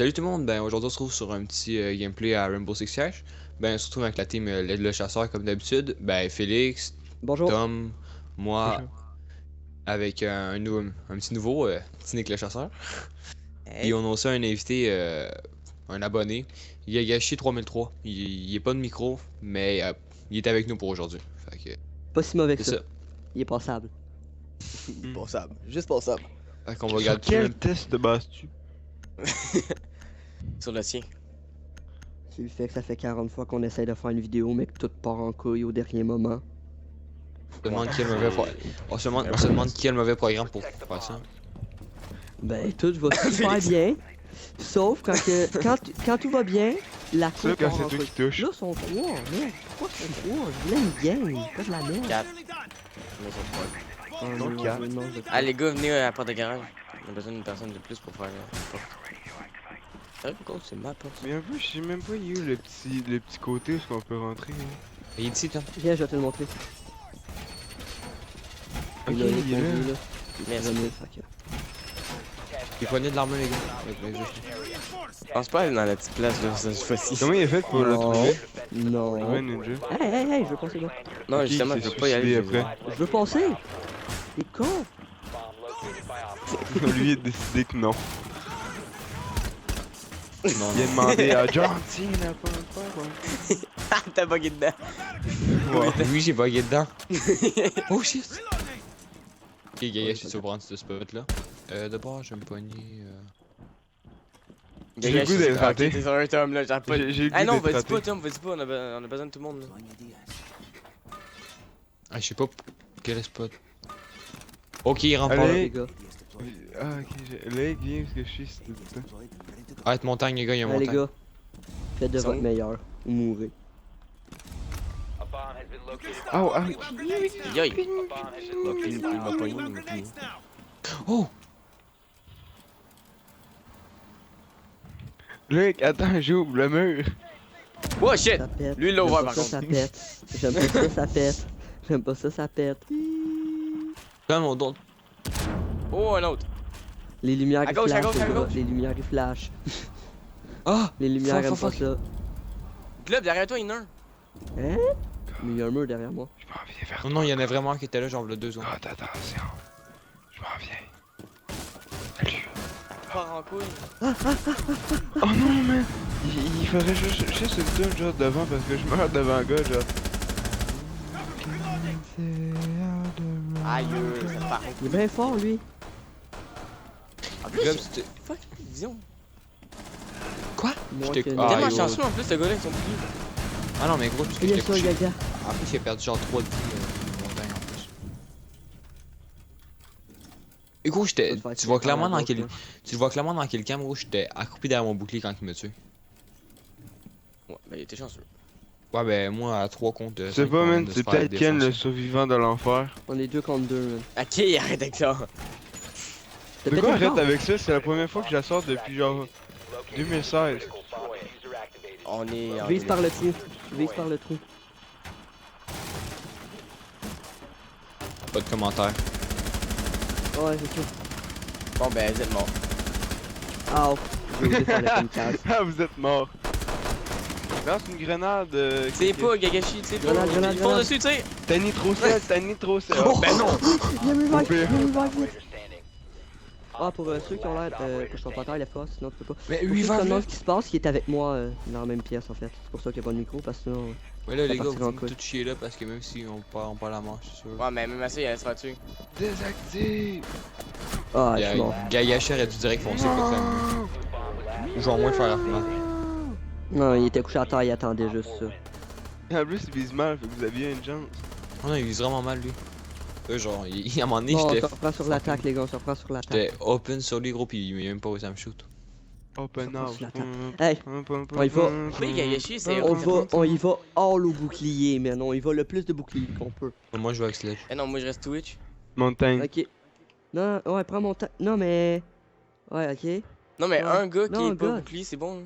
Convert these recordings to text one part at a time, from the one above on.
Salut tout le monde, ben aujourd'hui on se retrouve sur un petit gameplay à Rainbow Six Siege. Ben on se retrouve avec la team le chasseur comme d'habitude. Ben Félix, Bonjour. Tom, moi, Bonjour. avec un petit nouveau, petit Nick le chasseur. Puis Hey. on a aussi un invité, un abonné, Yagashi 3003. Il est pas de micro, mais il est avec nous pour aujourd'hui. Fait que Pas si mauvais que c'est ça. ça. Il est passable. Passable. Juste passable. Fait qu'on va Sur regarder quel test te bases-tu? Sur le sien. C'est le fait que ça fait 40 fois qu'on essaie de faire une vidéo, mais que tout part en couille au dernier moment. On se demande quel mauvais on se demande quel mauvais programme pour faire ça. Ben, tout va super bien. Sauf quand tout va bien, la Ça, coupe quand part en c'est toi couille. qui touche. Là, ils sont 3, merde. Pourquoi ils sont 3? Je voulais une game, pas de la merde. 4. Oh, Non, non, quatre. non, je- Ah, les gars, venez à la porte de garage. On a besoin d'une personne de plus pour faire la porte. Ah, pourquoi c'est ma porte? Mais un peu, je sais même pas il est où le petit côté où est-ce qu'on peut rentrer. Hein. Il est ici, Tom. Viens, je vais te le montrer. Ok, Il a il est répondu, là. là. Merci. Jamais, fait que- Il prenait de l'armure les gars. Avec les Je pense pas aller dans la petite place là, cette fois-ci. Comment il est fait pour le Non. trouver? Non. Ouais, ninja. Hey, je veux passer là. Non, Ok, justement, il je s'est veux pas y aller. suicidé après. Je veux passer. T'es con. Lui, il a décidé que non. Il a demandé à John, tiens, la porte, ouais. Ah, t'as bugué dedans. Oui, j'ai bugué dedans. Oh shit! Ok, Gaga, je suis au prendre ce spot là. D'abord, je vais me pogner. J'ai le goût d'être raté. T'es sur un tome là, j'arrête pas. J'ai le goût Ah non, d'être vas-y raté. pas, Tom, vas-y pas, on a besoin de tout le monde là. Ah, je sais pas quel spot. Ok, il rentre par Allez. là. Les gars. Ah, ok, là, il vient parce que je suis c'était tout le temps. Arrête montagne, les gars, il y a Allez, les montagne. gars. Faites de Ils sont votre où? meilleur. Ou mourrez. Oh, ah, Yoï! Il m'a pogné, il m'a pogné. Oh! Luc, attends, j'ouvre le mur. Oh shit! Ça pète. Lui, il l'a J'aime ouvert pas par ça, contre. ça pète. J'aime pas ça, ça pète. J'aime pas ça, ça pète. Comme on donne. Oh, un autre! Les lumières À qui gauche, à flashent, gauche, les à gars. gauche. Les lumières qui flashent. Ah! Les lumières aiment Fuck, pas fuck, ça. Globe, derrière toi, il y en a un. Hein? Mais il y a un mur derrière moi. Je m'en viens vers Non, non, il y en a vraiment un qui était là, genre le 2 secondes. Ah, attention. Je m'en viens. Salut. Part en couille. Oh non, man. Il faudrait juste une tour genre devant parce que je meurs devant un gars, genre. Aïe, ça part. Il est bien fort, lui. En plus, Globe, c'était. fuck, vision. Quoi? Moi J'étais- que Ah, non. Tellement yo. chanceux en plus, ce gars-là, ils sont plus. Ah non, mais gros, parce que Il y a j'étais ça, couché. Gaga. En plus, il a perdu genre 3 de vie montagne en plus. Et gros, j'étais. Ça va te Tu faire vois clairement peur, dans quel. là. Tu le vois clairement dans quel cam, gros, j'étais accroupi derrière mon bouclier quand il me tue. Ouais, ben il était chanceux. Ouais, ben moi à 3 contre. Je sais pas, man, c'est peut-être Ken le survivant de l'enfer. On est 2 contre 2, man. Ok, arrête avec ça. T'as De peut-être quoi un arrête corps. avec ça? C'est la première fois que je la sors depuis genre 2016. On est. Vise par le trou. Vise par le trou. Pas de commentaire. Ouais, c'est ça. Bon, ben, vous êtes mort. Ah, j'ai osé faire le kamikaze. Ah, vous êtes mort. Lance une grenade. C'est pas, Gagashi, tu sais pas. Grenade, grenade, Ils font grenade. dessus, tu sais. T'as nitro sel, t'as nitro sel. Oh, ben non. Il y a Au pire. vite. Ah, pour ceux qui ont l'air que je suis pas terre, les forces, sinon tu peux pas. Mais Pour lui, ceux va. qui demandent ce qui se passe, il est avec moi dans la même pièce en fait. C'est pour ça qu'il n'y a pas de micro, parce que sinon. Ouais, là, les gars, partir en vous couille. tout chier là parce que même si on perd la manche, c'est sûr. Ouais, mais même assez, il allait se faire tuer. Désactive. Ah, je suis mort. Gaillacher aurait dû direct foncer pas très. Genre moins faire mal. Non, il était couché à terre, il attendait juste ça. En plus, il vise mal, fait que vous aviez une chance. Oh non, il vise vraiment mal lui. Genre, à un moment donné, Bon, on j'étais. se reprend sur l'attaque, les gars, on se reprend sur l'attaque. J'étais open sur lui, gros, pis il m'a même pas osé me shoot. Open Ça up. passe la table. Hey, on y va. Oui, Gagashi, c'est. on y va all au bouclier, man. On y va le plus de boucliers qu'on peut. Moi, je joue avec Sledge. Eh non, moi je reste Twitch. Montagne. Ok. Non, ouais, prends mon temps. Non, mais. Ouais, ok. Non, mais Ouais. un gars qui Non, est pas gars. bouclier, c'est bon. Là.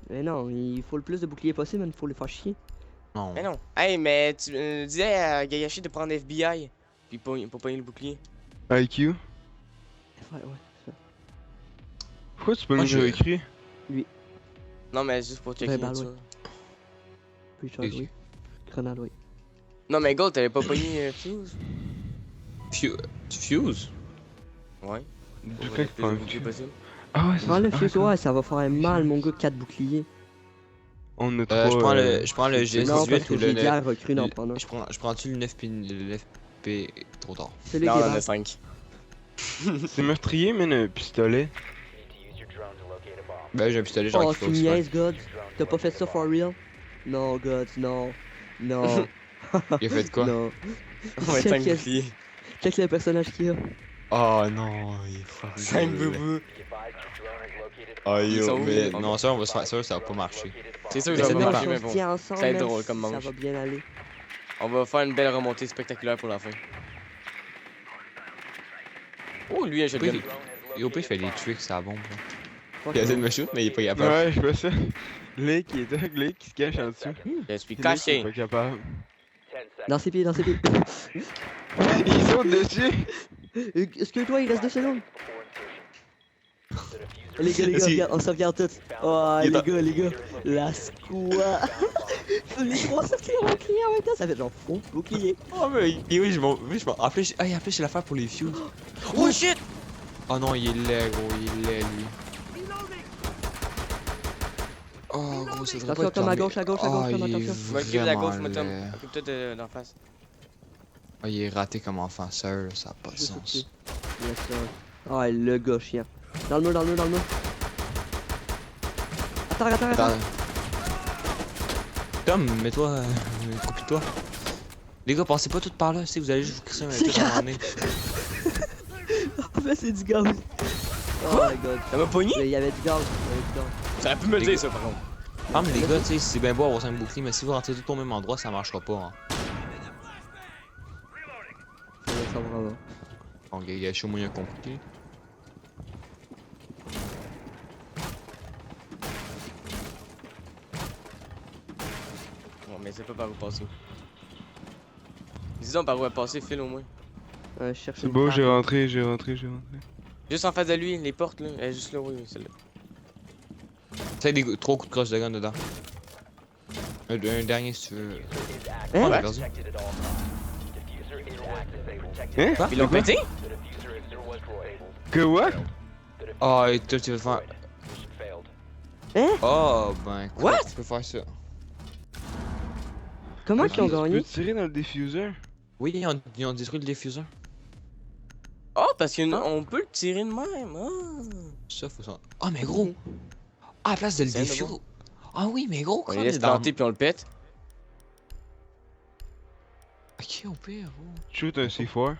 Mais non, il faut le plus de boucliers possible, man. Il faut les faire chier. Non. Eh non. Hey, mais tu disais à Gagashi de prendre FBI. Puis pour pogner le bouclier. IQ. Ouais, ouais. Pourquoi tu peux Moi, nous je- écrire? Non, mais juste pour checker Ben, ça. oui. Preacher, Ok. oui. Grenade, oui. Non, mais Gold, t'avais pas pogné Fuse? Fuse? Ouais. Du Pour fait être que plus pas un bouclé fuse. possible. Ah ouais, c'est Ah, le ça. fuse, Ah, ouais, ça va faire mal, mon gars, 4 boucliers. On a trois. Je prends le c'est- Non, G18 parce que ou j'ai le dit à recrue d'en le- prendre un. je prends-tu le 9 le 9P trop tard. Celui Non, qui on est en a bas. 5. C'est meurtrier, mais un pistolet. Ben j'ai un pistolet genre Oh, qui fait tu aussi mal. niaises, God. T'as pas fait ça for real? Non, God, non. Non. Il a fait quoi? Non. On va être 5 Check, boucliers. check le personnage qu'il y a. Oh non, il est fuck. 5 boubous. Ah Ils yo, sont où? mais On non, va- ça on va se faire ça, ça va pas marcher. C'est sûr Mais que ça c'est va non, Non, marcher, si mais on se bon. tient ensemble, Ça va être man, drôle comme ça manche. va bien aller. On va faire une belle remontée spectaculaire pour la fin. Oh, lui, un shotgun. Yo, il fait des tricks, ça bombe. Là. Fuck Il a essayé de no. me shoot, mais il est pas capable. Ouais, je vois ça. Blake qui est là, Blake qui se cache en dessous. Je suis Blake qui est caché. pas capable. Dans ses pieds, dans ses pieds. Il saute dessus! Excuse-toi, il reste 2 secondes. Les gars, Est-ce qu'il- regarde, on se regarde tous. Oh, Il est les gars. La squad. Les 3 sortir en criant en même temps, ça fait genre faux bouclier. Oh, mais oui, je m'en. En plus, j'ai l'affaire pour les fuses. Oh shit! Oh non, il est laid, gros, il est laid, lui. Oh, gros, ça devrait Attention, pas être Tom, à fermé. gauche, Oh, Tom, il est attention. Je m'occupe de la gauche, moi, vraiment Tom. laid. Occupe-toi d'en face. Oh, il est raté comme enfant, sérieux, ça a pas de Juste sens. au-dessus. Yes, sir. Ah, le gars chiant. Dans le mur, dans le mur, dans le mur. Attends. Attends. Tom, mets-toi. Occupe-toi. Les gars, passez pas tout par là, si vous allez juste vous crisser un C'est truc à un moment donné. En fait, c'est du gaz. Oh my god. Ça m'a pogné? Il y avait du gaz. Ça aurait pu me le dire, ça, par contre. Ah, mais les gars, tu sais, c'est bien beau avoir 5 boucliers, mais si vous rentrez tout au même endroit, ça marchera pas. Hein. Ça vraiment. Bon, gars, il y a chaud moyen compliqué. Bon, mais c'est pas par où passer. Dis donc par où elle passer, file au moins. Je cherche C'est une beau, carte. j'ai rentré. Juste en face de lui, les portes, là. Elle est juste là, oui, celle-là. Tu sais, 3 coups de crosse de gun dedans. Un dernier si tu veux. Hein? On a perdu. Hein? Quoi? Ils l'ont pété? Que what? Ah, et toi, tu veux faire. Hein? Oh, ben, quoi? What? Tu peux faire ça. Comment Ok, qu'ils ont Tu gagné? peux tirer dans le diffuser? Oui, ils ont détruit le diffuseur. Oh, parce qu'on peut le tirer de même. Ah. Ça, faut ça. Ah, mais gros! Ah, à la place de le C'est diffuser. bon. Ah oui, mais gros, On quand les on laisse est dans. planter puis on le pète. Ok, au pire, gros. Shoot un C4.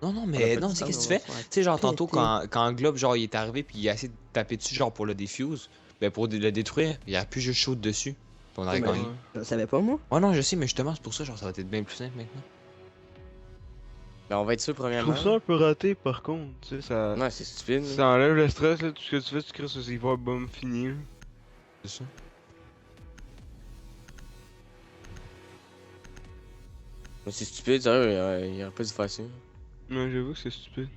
Non, non, On a mais pas non, dit c'est ça, qu'est-ce que tu mais fais? on va se Tu sais, genre tantôt, péter. quand Globe, genre, il est arrivé puis il a essayé de taper dessus, genre pour le diffuse, ben pour le détruire, il a pu juste shoot dessus. Puis on aurait Ouais, gagné. Je savais pas, moi. Oh non, je sais, mais justement, c'est pour ça, genre, ça va être bien plus simple maintenant. Ben, on va être sûr, Je premièrement. trouve ça un peu raté par contre. Tu sais, ça. Ouais, c'est stupide. là. Ça enlève le stress, là. Tout ce que tu fais, tu crées ce C4, boum, fini. Là. C'est ça. Mais c'est stupide, sérieux, il aurait pas dû faire ça. Non, j'avoue que c'est stupide.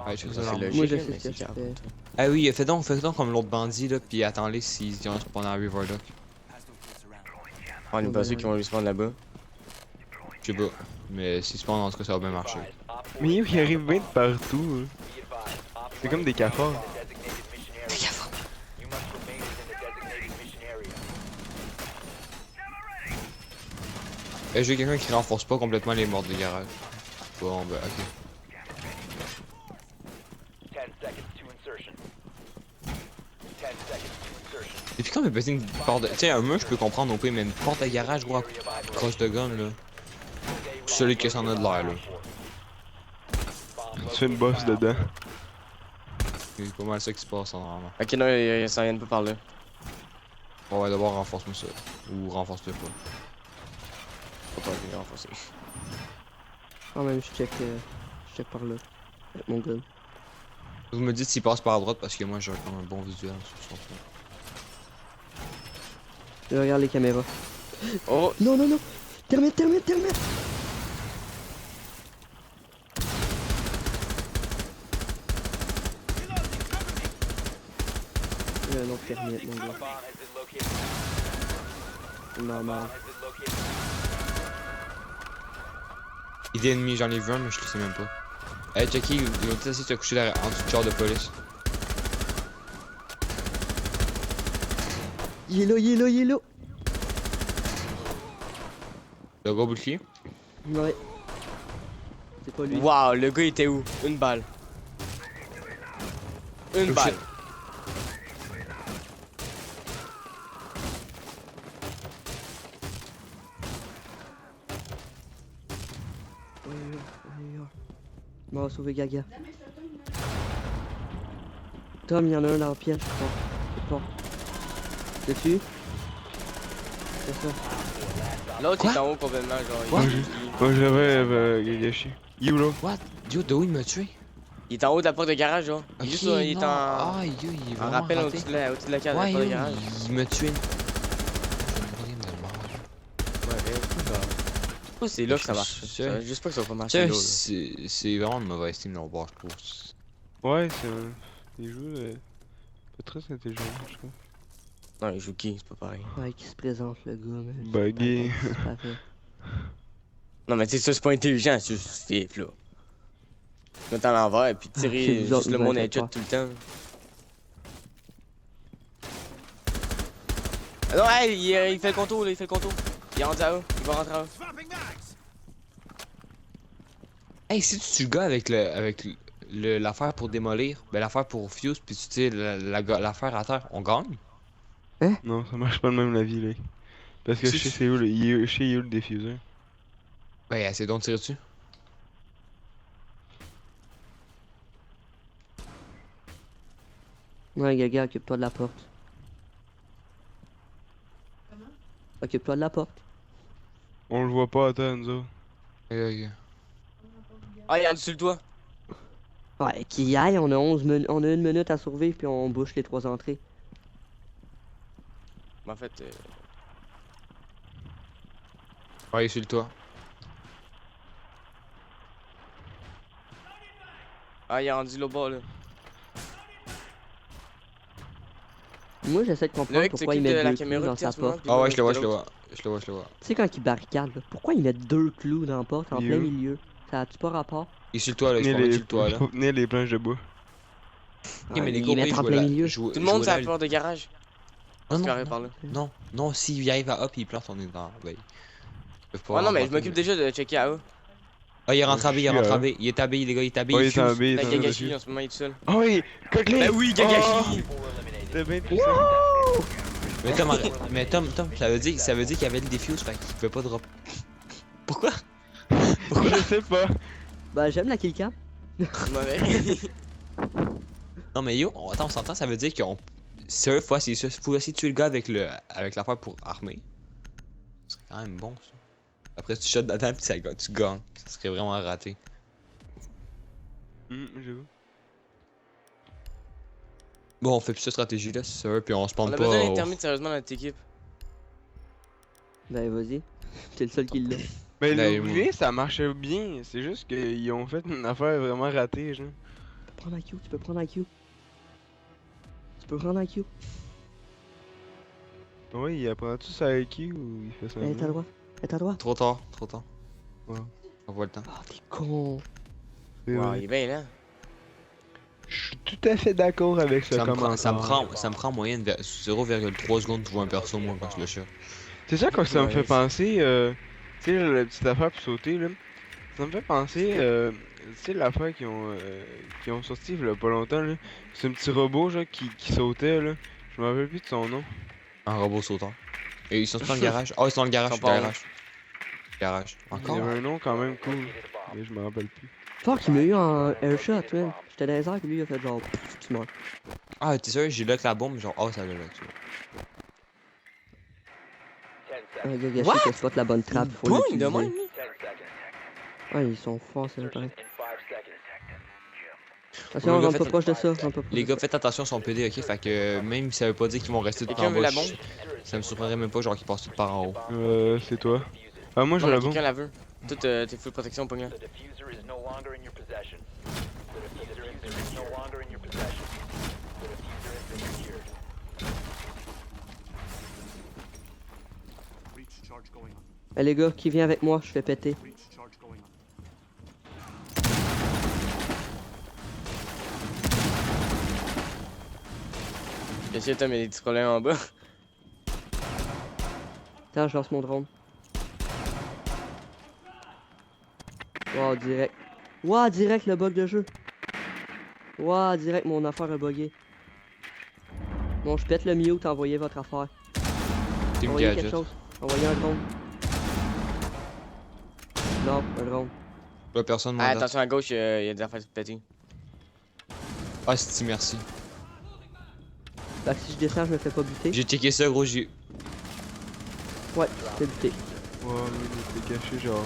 Ouais, je trouve Ça, ça c'est normal. logique, Moi, je là, sais mais ce que c'est je grave. fais. Ah oui, fais donc comme l'autre bandit, là, puis attends-les s'ils ont spawn à River Duck. On est pas sûr qu'ils vont lui spawn là-bas. Je sais pas. Mais s'ils spawn, en tout cas, ça va bien marcher. Mais il arrive bien de partout. Là. C'est comme des cafards. J'ai quelqu'un qui renforce pas complètement les morts de garage. Bon, ben, ok. Depuis quand on peut péter une porte de... Tu sais, un mur, je peux comprendre au pire, mais une porte de garage, gros, cross de gun, là. Celui qui s'en a de l'air, là. Tu fais une bosse dedans. C'est pas mal ça qui se passe, normalement. Ok, non, il s'en vient pas par là. On va d'abord renforcer ça. Ou renforce-le pas. Faut pas qu'il renforcer. Quand même, je check par là. Avec mon gun. Vous me dites s'il passe par la droite parce que moi j'ai comme un bon visuel sur son truc. Je regarde les caméras. Oh! Non. Termite. J'ai un autre termite, mon gars. Normal. Idée ennemie, j'en ai vu un, mais je le sais même pas. Hey, Chucky, il va peut-être essayer de te coucher derrière, en dessous du char de police. Il est là, il est là, il est là! Le gros bouclier. Ouais. C'est pas lui. Waouh, le gars il était où? Une balle. Une Oh, balle. shit. On va sauver Gaga. Tom, il y en a un dans le piège, je crois. C'est pas. Dessus? C'est ça. L'autre il est en haut complètement, genre. Quoi? Moi j'avais Gagashi. Il est où là? What? Yo, de où il m'a tué? Il est en haut de la porte de garage, genre. Il est juste il est non. en. Ah, yo, il est En vraiment rappel raté. au-dessus de la case de la Ouais, porte yo, de garage. il m'a tué. J'ai une de mort. Ouais, je pense que c'est là que ça marche. C'est- Juste pas que ça va pas marcher là. C'est vraiment une mauvaise team, leur bord, je trouve. Ouais, c'est un. Il joue pas très intelligent, je trouve. Non, il joue qui? C'est pas pareil. Ouais, qui se présente, le gars, mais. Buggé. C'est parfait. Non, mais tu sais, ça c'est pas intelligent, c'est juste fif là. Mettre à l'envers et puis C'est tirer vous autres, juste le vous monde inquiétez headshot pas. tout le temps. Ah non, hey, il fait le contour là, il fait le contour. Il est rendu à eux, il va rentrer à eux. Hey, si tu tues le gars avec l'affaire pour démolir, ben l'affaire pour fuse, puis tu tires l'affaire à terre, on gagne? Non, ça marche pas de même la vie là. Parce que Si je sais tu- c'est où le. Je sais il est où le diffuseur. Ben, essaie donc de tirer dessus. Ouais, Gaga, occupe-toi de la porte. Occupe-toi de la porte. On le voit pas à terre nous autres. Ok. Ah, il est en dessous de toi. Ouais, qu'il y aille, on a 1 minute à survivre, puis on bouche les 3 entrées. Mais en fait, Ouais, il est sur le toit. ah, il est rendu là bas là. Moi, j'essaie de Le comprendre mec qui pourquoi ils s'occupe de mettent la 2 clous caméra dans qui tire sa sur moi, porte. puis Ah moi, ouais, je le vois, je de le l'autre. vois. Je le vois, je le vois. Tu sais, quand ils barricadent, là, pourquoi ils mettent 2 clous dans la porte en Il est plein où? milieu? Ça a-tu pas rapport? Il est sur le toit, là, je Tenez suis sur le toit, là. faut tenir les planches de bois. Ok, mais les ils gars, mettent oui, en je plein vois milieu. Tout le monde, c'est à la porte de garage. Non, Parce qu'il non, arrive par là. non, s'il arrive à hop, il plante, on est dans. Ben, ils peuvent pas Ouais, non, mais je rentrer, m'occupe déjà de checker à eux. Ah, il est rentré à B, il est Je suis, rentré à B. Il est habillé, les gars, il est habillé. Ouais, il il est en fuse. B, il est La en B Gagashi, dessus. en ce moment, il est tout seul. Ah oui! Coquelin! Ben oui, Gagashi! C'était bien puissant. Mais Tom, ça veut dire qu'il y avait le défuse, fait qu'il pouvait pas drop. Pourquoi? Je sais pas. Bah, j'aime la killcam. Mauvais. Non, mais yo, attends, on s'entend, ça veut dire qu'on. C'est fois, c'est ça. Faut essayer de tuer le gars avec l'affaire pour armer. Ce serait quand même bon, ça. Après, tu shot dedans, pis tu gagnes. Ça serait vraiment raté. J'avoue. Bon, on fait plus cette stratégie-là, c'est sûr, puis on se On pente a pas. besoin d'intermite sérieusement dans notre équipe. Ben, vas-y. T'es le seul qui l'a. Mais Ben, l'ouvrier, ça marchait bien. C'est juste qu'ils ont fait une affaire vraiment ratée, genre. Tu peux prendre un Q, tu peux prendre un Q. Tu peux prendre un Q. Ouais, il apprend-tu ça IQ ou il fait ça? Elle est à droite. Elle est à droite. Trop tard, trop tard. Ouais. On voit le temps. Ah, t'es con. C'est Wow, vrai. il est bien là. Je suis tout à fait d'accord avec ce Ça me, commentaire. ça me prend en moyenne 0,3 secondes pour voir un perso, moi, quand je le shot. C'est ça que ça me Ouais, fait c'est- penser, tu sais, la petite affaire pour sauter, là. Ça me fait penser, tu sais, l'affaire qui ont sorti il y a pas longtemps, là. C'est un petit robot, genre, qui sautait, là. Je me rappelle plus de son nom. Un robot sautant. Et ils sont dans le garage. Oh, ils sont dans le garage, Ils sont pas garage. Garage. Il Encore? y avait un nom quand même cool, mais je me rappelle plus. Fuck, il m'a eu en airshot, man. J'étais dans les airs, puis lui, il a fait genre, pff, tu meurs. Ah, t'es sûr, j'ai lock la bombe, genre, oh, ça l'a lock, tu vois. Un gars gâché What? qui a spot la bonne trappe. Faut Boum, l'utiliser. de même, lui. Ouais, ils sont forts, c'est pareil. Les Attention, gars, rentre pas faites- proche de ça. Rentre pas proche Les de gars, ça. faites attention, son PD, ok? Fait que même si ça veut pas dire qu'ils vont rester tout Quelqu'un en veut bas, la bombe? ça me surprendrait même pas, genre, qu'ils passent tout par en haut. C'est toi. Ah, moi, je Non, veux mais la bombe. quelqu'un la veut. Tout, t'es full protection, Pogna. The diffuser is no longer in your possession. The diffuser is no longer in your possession. The diffuser has been secured. Eh les gars, qui vient avec moi? Je fais péter. Qu'est-ce que t'as mis des petits problèmes en bas? Attends, je lance mon drone. Wow, direct. Wow, direct le bug de jeu. Wow, direct mon affaire a bugué. Bon, je pète le mute, envoyez votre affaire. Team Envoyez quelque Gadget. chose. Envoyez un drone. Non, un drone. Là, personne Ah, m'en donne. attention à gauche, y a des affaires de péter. Ah, c'est merci. Fait que si je descends, je me fais pas buter. J'ai checké ça, gros, j'ai. Ouais, c'est buté. Ouais, lui, il était caché, genre.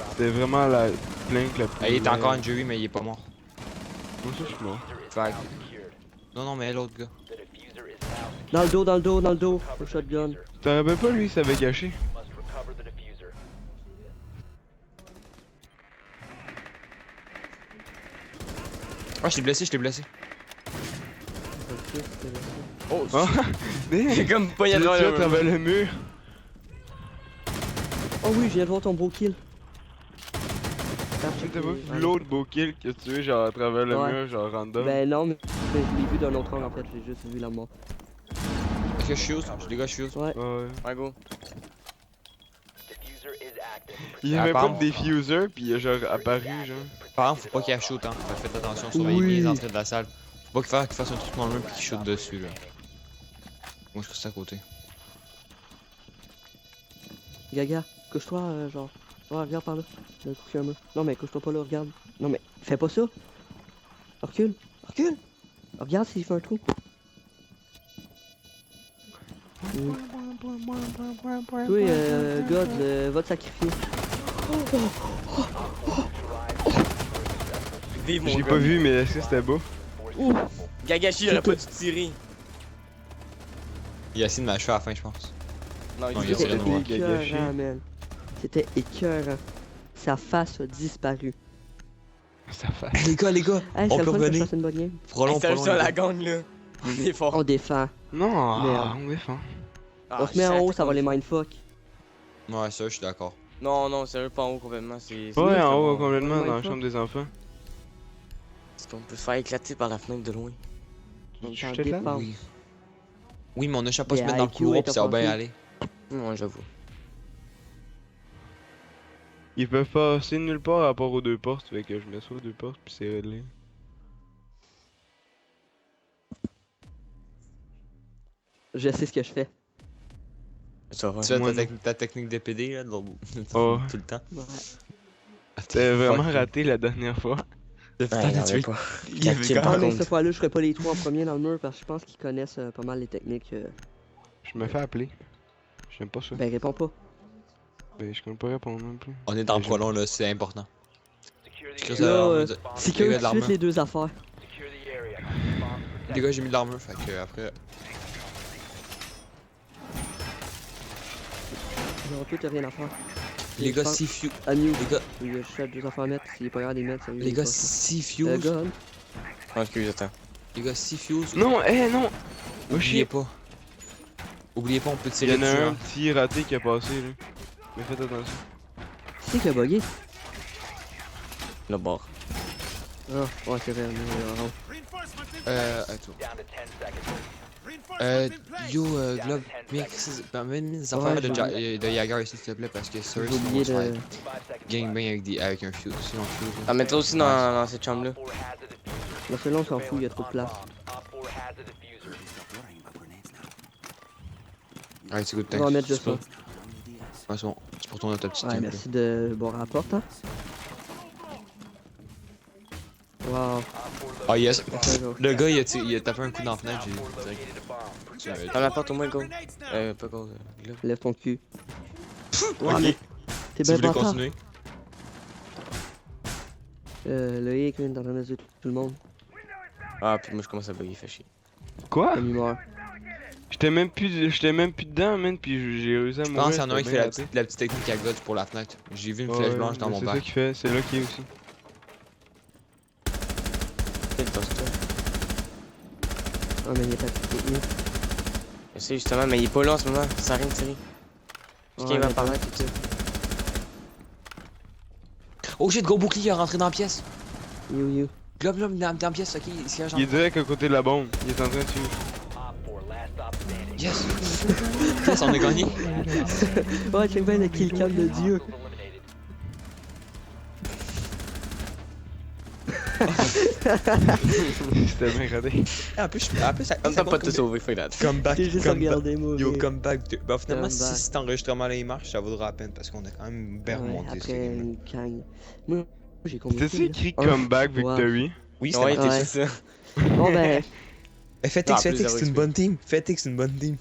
C'était vraiment la planque la plus. Ah, il est encore en jury, mais il est pas mort. Moi, ça, je suis mort. Fait non, non, mais l'autre gars. The diffuser is now Dans le dos, dans le dos, dans le dos. Le shotgun. Tu te rappelles pas, lui, il s'avait caché? must recover the diffuser. Ah, je t'ai blessé, je t'ai blessé. Oh, Ah! c'est comme pas y Tu a l'as tué à travers le mur. Oh oui, je viens de voir ton beau kill. Tu t'as pas vu l'autre beau kill que tu tué, genre à travers le Ouais. mur, genre random? Ben non, mais je l'ai vu d'un autre angle en fait, j'ai juste vu la mort. Est-ce que je shoot? Je dégage, je shoot. Ouais. Ouais. Ouais, go. Diffuser is active. Il y Ah, avait pas pardon. de diffuser, pis il a genre apparu, genre. Par exemple, faut pas qu'il shoot, hein. Faites attention, surveillez Oui. bien les entrées de la salle. Faut pas qu'il fasse un truc dans le mur pis qu'il shoot dessus, là. Moi, je reste à côté. Gaga, couche-toi, genre. Ouais, regarde par là. Le coup qu'il y a un mur. Non, mais couche-toi pas là, regarde. Non, mais fais pas ça. Recule, recule. Regarde s'il fait un trou. Oui. Toi, God, va te sacrifier. Vive mon J'ai gars. pas vu, mais est-ce que c'était beau? Ouh. Gagashi, il aurait pas dû tirer. Il a essayé de m'achever à la fin, je pense. Non, Non, il il a dit tiré C'était noir. Gagashi. écœurant, man. C'était écœurant. Sa face a disparu. Ça fait. Les gars, Hey, on c'est le peut fun que je revenir. fasse une bonne game. Prolong, c'est juste prolong. la gagne là. On est fort. On défend. Non, Merde. on défend. Ah, On se met en shit, haut, ça va les mindfuck. Ouais, ça, je suis d'accord. Non, non, sérieux, pas en haut complètement. C'est. Ouais, en haut bon. complètement, Ouais, dans la ça. chambre des enfants. Est-ce qu'on peut se faire éclater par la fenêtre de loin? On Je est en te l'aime. défense. Oui. Oui, mais on a juste à pas se Yeah, mettre dans le IQ couloir est pis ça va bien offensif. aller. Non, j'avoue. Ils peuvent passer nulle part à part aux deux portes, fait que je mets ça aux deux portes, pis c'est réglé. Je sais ce que je fais. Ça va. Tu fais Moi, ta, non. ta technique de PD, là, Oh. tout le temps. Ouais. C'était vraiment raté la dernière fois. Le Ouais, temps il y de en tuer. avait pas. Il y avait Calcul, quand par Ah, mais contre. cette fois-là, je ferai pas les trois en premier dans le mur parce que je pense qu'ils connaissent pas mal les techniques. Je me fais appeler. J'aime pas ça. Ben, réponds pas. Ben, je compte pas répondre non plus. On est dans le Mais prolong, là, c'est important. Secure the Secure area. ça, Là, on euh, va dire- C'est Les que gars de tout de suite l'armure. les deux affaires. Secure the area. Bombs Les gars, j'ai mis de l'armure, fait que après. Genre, tout, t'as rien à faire. Les gars, pense- si few. À mute. Les gars, Il y a juste deux affaires à mettre. S'il est pas grave de les mettre, sérieux. les il gars, est pas ça. si few. Gun. Ah, excuse, attends. Les gars, si few. Non, non! Va Oubliez chier! pas. Oubliez pas, on peut Il y tirer en a dessus. un hein. petit raté qui a passé là. Mais faites attention. Qui c'est qui a bugué? Le bord. Ah, ouais, c'est vrai. Mais, Attends. down to 10 seconds. Yo, Globe, mets des affaires Ouais, de, j'ai de Jagger, s'il te plaît, parce que ça, J'ai oublié de. 5 seconds. Gang bang avec un fuse. Sinon, fuse. Ah, mets-toi aussi dans cette chambre là. Op 4 has a diffuser. Mais celui-là, on s'en fout, il y a trop de place. Op 4 has a diffuser. Ouais, c'est good, On va thanks. mettre juste ça. Ouais, c'est bon. C'est pour ton autopsie. Ouais, merci de boire à la porte, hein. Wow. Ah, yes. Ça, genre. Le gars, il a tapé un coup dans la fenêtre, j'ai direct. Located a bomb. Tu l'avais- Dans la porte au moins, go. Pas go. Là. Lève ton cul. Ok. mais T'es Tu bien voulais bâtard. continuer? Le hic vient dans la tout le monde. Ah, puis moi je commence à bugger, fait chier. Quoi? Comme il meurt. J'étais même plus dedans, man, puis j'ai réussi à Je mourir. pense qu'il y en a un qui c'était fait bien la petite technique à God pour la fenêtre. J'ai vu une raté. flèche Ouais, blanche dans mais mon C'est ça bac. qu'il fait, c'est là qu'il est aussi. Quel toaster? Ah, mais il est pas tout mieux. Je sais justement, mais il est pas là en ce moment. Ça sert à rien de tirer. Est-ce qu'il Ouais, va mais par là bon. tout ça? Oh shit, gros bouclier rentré dans la pièce. You. Globe dans la pièce, ok, il siège en... Il est direct à côté de la bombe. Il est en train de tuer. Op 4, last stop standing. Yes! Yes, on a gagné! Ouais, check bien le kill cam de Dieu. Hostiles eliminated. C'était bien raté. En plus, ça Comme t'as pas tout sauvé, fait là. Comeback, J'ai juste regardé moi. Yo, comeback 2. Bah, finalement, si Comeback. cet enregistrement-là il marche, ça vaudra la peine parce qu'on a quand même bien remonté ce Après game-là. une gang. Moi, j'ai compris. C'était écrit Comeback Victory. Oui, c'était Ouais, marqué Ouais. ça. c'est ça. Bon ben, FTX, plus c'est zéro une XP. bonne team. FTX, c'est une bonne team.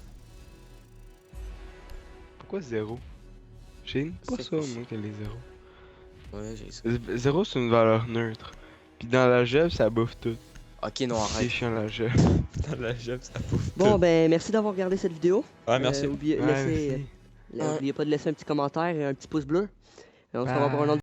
Pourquoi 0? J'ai pas C'est ça, quoi moi, que les 0. Ouais, j'ai ça. 0 c'est une valeur neutre. Puis dans la GEF, ça bouffe tout. Ok, non, C'est arrête. chiant la GEF. Dans la job, ça bouffe. bon ben, merci d'avoir regardé cette vidéo. Ouais, merci. Oubliez, Ouais, oubliez pas de laisser un petit commentaire et un petit pouce bleu. Et on se revoit pour un autre